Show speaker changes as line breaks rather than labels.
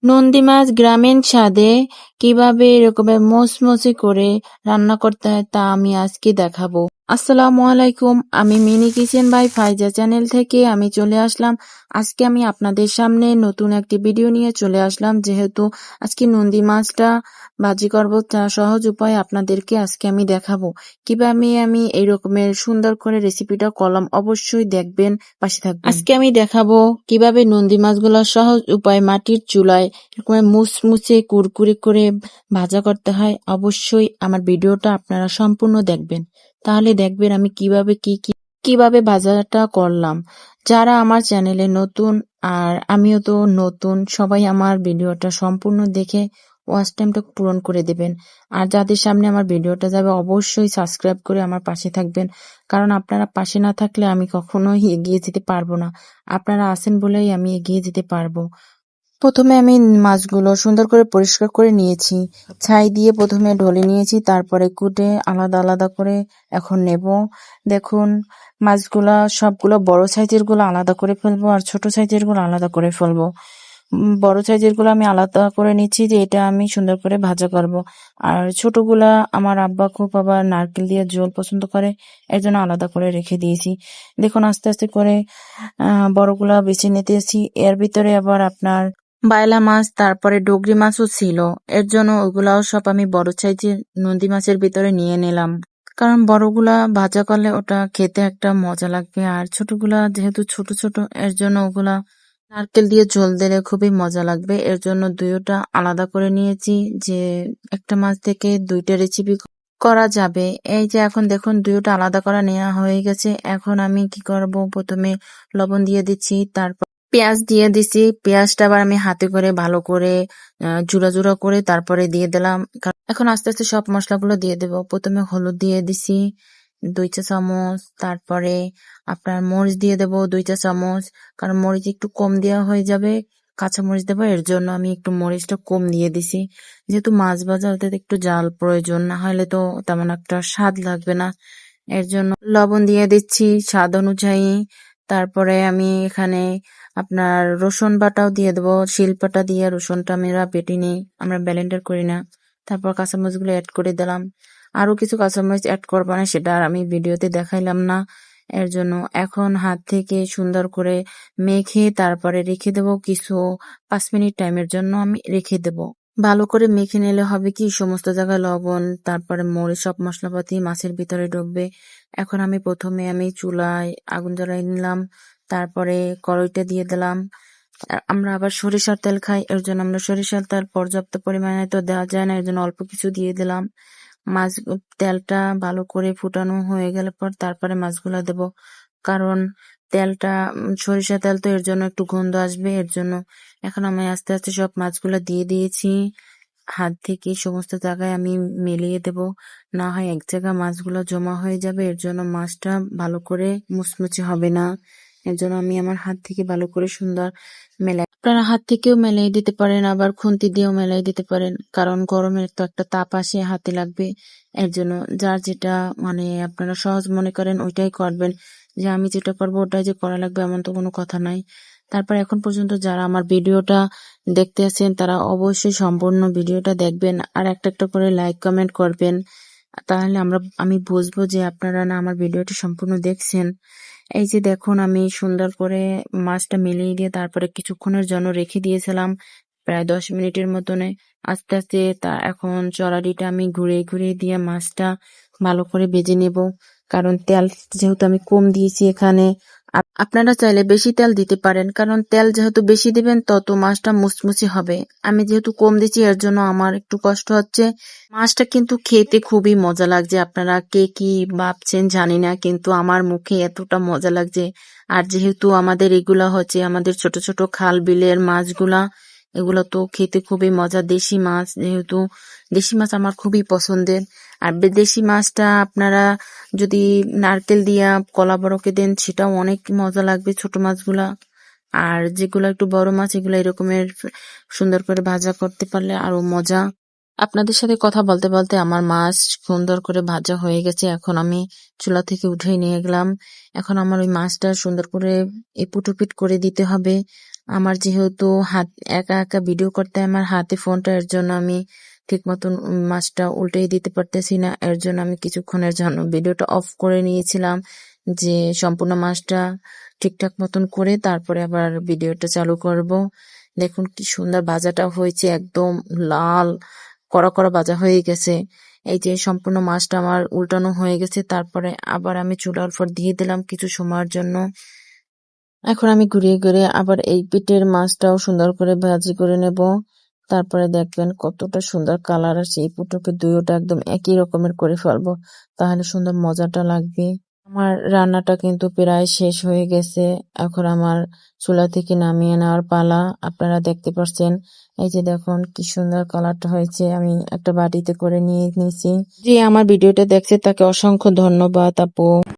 নন্দী মাছ গ্রামীণ স্বাদে কিভাবে এরকমের মুচমুচে করে রান্না করতে হয় তা আমি আজকে দেখাবো। আসসালামু আলাইকুম, আমি mini kitchen by Faiza channel থেকে আমি চলে আসলাম। আজকে আমি আপনাদের সামনে নতুন একটি ভিডিও নিয়ে চলে আসলাম। যেহেতু আজকে নন্দী মাছটা ভাজি করবো, তা সহজ উপায় আপনাদেরকে আজকে আমি দেখাবো কিভাবে আমি এই রকমের সুন্দর করে রেসিপিটা করলাম। অবশ্যই দেখবেন, পাশে থাকবেন। আজকে আমি দেখাবো কিভাবে নন্দী মাছগুলো সহজ উপায় মাটির চুলায় এরকম মুচমুচে কুরকুরে করে ভাজা করতে হয়। অবশ্যই আমার ভিডিওটা আপনারা সম্পূর্ণ দেখবেন, তাহলে দেখবেন আমি কিভাবে ভাজাটা করলাম। যারা আমার চ্যানেলে নতুন আর আমিও তো নতুন, সবাই আমার ভিডিওটা সম্পূর্ণ দেখে ওয়াচ টাইমটা পূরণ করে দেবেন। আর যাদের সামনে আমার ভিডিওটা যাবে অবশ্যই সাবস্ক্রাইব করে আমার পাশে থাকবেন, কারণ আপনারা পাশে না থাকলে আমি কখনোই এগিয়ে যেতে পারবো না। আপনারা আছেন বলেই আমি এগিয়ে যেতে পারবো। প্রথমে আমি মাছগুলো সুন্দর করে পরিষ্কার করে নিয়েছি, ছাই দিয়ে প্রথমে ঢলে নিয়েছি, তারপরে কুটে আলাদা আলাদা করে এখন নেব। দেখুন, মাছগুলা সবগুলো বড় সাইজের গুলো আলাদা করে ফেলবো আর ছোট সাইজের গুলো আলাদা করে ফেলবো। বড় সাইজের গুলো আমি আলাদা করে নিচ্ছি, যে এটা আমি সুন্দর করে ভাজা করব। আর ছোটগুলা আমার আব্বা খুব আবার নারকেল দিয়ে ঝোল পছন্দ করে, এর জন্য আলাদা করে রেখে দিয়েছি। দেখুন, আস্তে আস্তে করে বড়গুলা বেছে নিতেছি। এর ভিতরে আবার আপনার বায়লা মাছ, তারপরে ডগরি মাছও ছিল, এর জন্য ওগুলাও সব আমি বড় সাইজের নদী মাছের ভিতরে নিয়ে নিলাম, কারণ বড়গুলা ভাজা করলে ওটা খেতে একটা মজা লাগবে, আর ছোটগুলা যেহেতু ছোট ছোট এর জন্য ওগুলা নারকেল দিয়ে ঝোল দিলে খুবই মজা লাগবে। এর জন্য দুইটা আলাদা করে নিয়েছি, যে একটা মাছ থেকে দুইটা রেসিপি করা যাবে। এই যে এখন দেখুন দুইটা আলাদা করা নেওয়া হয়ে গেছে। এখন আমি কি করব, প্রথমে লবণ দিয়ে দিচ্ছি, তারপর পেঁয়াজ দিয়ে দিছি। পেঁয়াজটা আবার আমি হাতে করে ভালো করে জুড়া জুড়া করে তারপরে দিয়ে দিলাম। এখন আস্তে আস্তে সব মশলাগুলো দিয়ে দেব। প্রথমে হলুদ দিয়ে দিছি 2 চা চামচ, তারপরে আপনার মরিচ দিয়ে দেব 2 চা চামচ, কারণ মরিচ একটু কম দেওয়া হয়ে যাবে, কাঁচা মরিচ দেবো, এর জন্য আমি একটু মরিচটা কম দিয়ে দিছি। যেহেতু মাছ ভাজা ওতে একটু জাল প্রয়োজন, না হলে তো তেমন একটা স্বাদ লাগবে না। এর জন্য লবণ দিয়ে দিচ্ছি স্বাদ অনুযায়ী। তারপরে আমি এখানে আপনার রসুন বাটাও দিয়ে দেবো, শিলপাটা দিয়ে রসুনটা আমরা বেটে নিই, আমরা ব্লেন্ডার করি না। তারপর কাঁচামরিচগুলো অ্যাড করে দিলাম। আরো কিছু কাঁচামরিচ অ্যাড করবো না, সেটা আর আমি ভিডিওতে দেখাইলাম না। এর জন্য এখন হাত থেকে সুন্দর করে মেখে তারপরে রেখে দেবো কিছু 5 মিনিট টাইমের জন্য আমি রেখে দেবো। ভালো করে মেখে নিলে হবে কি, সমস্ত জায়গায় লবণ তারপরে মরিচ সব মশলাপাতি মাছের ভিতরে ঢুকবে। এখন আমি প্রথমে চুলায় আগুন জ্বালাই নিলাম, তারপরে কড়াইটা দিয়ে দিলাম। আমরা আবার সরিষার তেল খাই, এর জন্য আমরা সরিষার তেল পর্যাপ্ত পরিমাণে তো দেওয়া যায় না, এর জন্য অল্প কিছু দিয়ে দিলাম। মাছ তেলটা ভালো করে ফুটানো হয়ে গেলে পর তারপরে মাছগুলা দেব, কারণ তেলটা সরিষা তেল তো, এর জন্য একটু গন্ধ আসবে। এর জন্য এখন আমি আস্তে আস্তে সব মাছগুলা দিয়ে দিয়েছি। হাত থেকে সমস্ত জায়গায় আমি মিলিয়ে দেব, না হয় এক জায়গায় মাছগুলো জমা হয়ে যাবে, এর জন্য মাছটা ভালো করে মুচমুচে হবে না। এর জন্য আমি আমার হাত থেকে ভালো করে সুন্দর মেলাই, আপনারা হাত থেকেও মেলাই দিতে পারেন, আবার খুন্তি দিয়েও মেলাই দিতে পারেন, কারণ গরমের তো একটা তাপ আসে, হাতে লাগবে। এর জন্য যার যেটা মানে আপনারা সহজ মনে করেন ওইটাই করবেন। যে আমি যেটা করবো ওটাই যে করা লাগবে এমন তো কোনো কথা নাই। তারপর এখন পর্যন্ত যারা আমার ভিডিওটা দেখতে আছেন তারা অবশ্যই সম্পূর্ণ ভিডিওটা দেখবেন, আর একটা একটা করে লাইক কমেন্ট করবেন, তাহলে আমি বুঝবো যে আপনারা না আমার ভিডিওটি সম্পূর্ণ দেখছেন। এই যে দেখুন, আমি সুন্দর করে মাছটা মিলিয়ে দিয়ে তারপরে কিছুক্ষণের জন্য রেখে দিয়েছিলাম, প্রায় 10 মিনিটের মতনে। আস্তে আস্তে এখন চড়ারিটা আমি ঘুরিয়ে ঘুরিয়ে দিয়ে মাছটা ভালো করে ভেজে নেব, কারণ তেল যেহেতু আমি কম দিয়েছি এখানে। আপনারা চাইলে বেশি তেল দিতে পারেন, কারণ তেল যেহেতু বেশি দিবেন তত মাছটা মুচমুচে হবে। আমি যেহেতু কম দিচ্ছি এর জন্য আমার একটু কষ্ট হচ্ছে। মাছটা কিন্তু খেতে খুবই মজা লাগছে, আপনারা কে কি ভাবছেন জানি না, কিন্তু আমার মুখে এতটা মজা লাগছে। আর যেহেতু আমাদের এগুলা হচ্ছে আমাদের ছোট ছোট খাল বিলের মাছগুলা, এগুলো তো খেতে খুবই মজা। দেশি মাছ, যেহেতু দেশি মাছ আমার খুবই পছন্দের। আর বিদেশি মাছটা আপনারা যদি নারকেল দিয়া কলা বড়কে দেন সেটাও অনেক মজা লাগবে, ছোট মাছগুলা। আর যেগুলো একটু বড় মাছ এগুলো এরকমের সুন্দর করে ভাজা করতে পারলে আরো মজা। আপনাদের সাথে কথা বলতে বলতে আমার মাছ সুন্দর করে ভাজা হয়ে গেছে, এখন আমি চুলা থেকে উঠে নিয়ে গেলাম। এখন আমার ওই মাছটা সুন্দর করে এপুট ওপিট করে দিতে হবে। আমার যেহেতু হাত একা একা ভিডিও করতে আমার হাতে ফোনটা, এর জন্য আমি ঠিক মতন মাছটা উল্টেই দিতে পারতেছি না। এর জন্য আমি কিছুক্ষণের জন্য ভিডিওটা অফ করে নিয়েছিলাম, যে সম্পূর্ণ মাছটা ঠিকঠাক মতন করে তারপরে আবার ভিডিওটা চালু করব। দেখুন কি সুন্দর ভাজাটা হয়েছে, একদম লাল কড়া কড়া ভাজা হয়ে গেছে। এই যে সম্পূর্ণ মাছটা আমার উল্টানো হয়ে গেছে, তারপরে আবার আমি চুলার উপর দিয়ে দিলাম কিছু সময়ের জন্য। এখন আমি ঘুরিয়ে ঘুরিয়ে আবার এই পিঠের মাছটাও সুন্দর করে ভাজি করে নেব। তারপরে দেখবেন কতটা সুন্দর কালার আসে। এই পুটুকে দুইটা একদম একই রকমের করে ফেলবো, তাহলে সুন্দর মজাটা লাগবে। আমার রান্নাটা কিন্তু প্রায় শেষ হয়ে গেছে। এখন আমার চুলা থেকে নামিয়ে নেওয়ার পালা। আপনারা দেখতে পাচ্ছেন, এই যে দেখুন কি সুন্দর কালারটা হয়েছে। আমি একটা বাটিতে করে নিয়ে নিয়েছি। যে আমার ভিডিওটা দেখছে তাকে অসংখ্য ধন্যবাদ আপু।